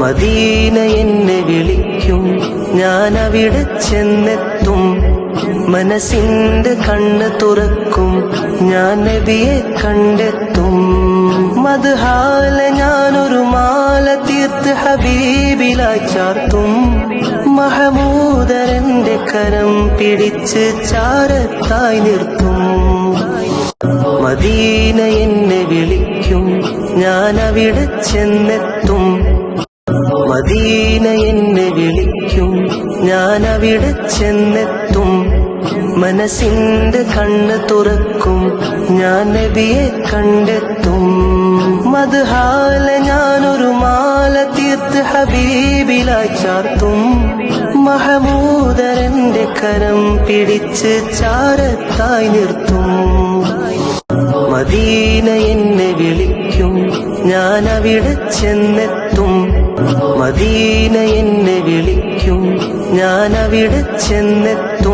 Medina എന്നെ വിളിക്കും, ഞാൻ അവിടെ ചെന്നെത്തും. മനസ്സിന്റെ കണ്ണ് തുറക്കും, ഞാൻ നബിയെ കണ്ടെത്തും. മദ്ഹാല ഞാനൊരു മാല തീർത്ത് ഹബീബിലായി ചാർത്തും. മഹമൂദരന്റെ കരം പിടിച്ച് ചാരത്തായി നിർത്തും. മദീന എന്നെ വിളിക്കും, ഞാൻ അവിടെ ചെന്നെത്തും. മദീന എന്നെ വിളിക്കും, ഞാൻ അവിടെ ചെന്നെത്തും. മനസ്സിന്റെ കണ്ണ് തുറക്കും, ഞാൻ നബിയെ കണ്ടെത്തും. മദ്ഹാല ഞാനൊരു മാല തീർത്ത് ഹബീബിലായി ചാർത്തും. മഹമൂദരന്റെ കരം പിടിച്ച് ചാരത്തായി നിർത്തും. മദീന എന്നെ വിളിക്കും, ഞാൻ അവിടെ ചെന്നെത്തും. മദീന എന്നെ വിളിക്കും, ഞാൻ അവിടെ ചെന്നെത്തും.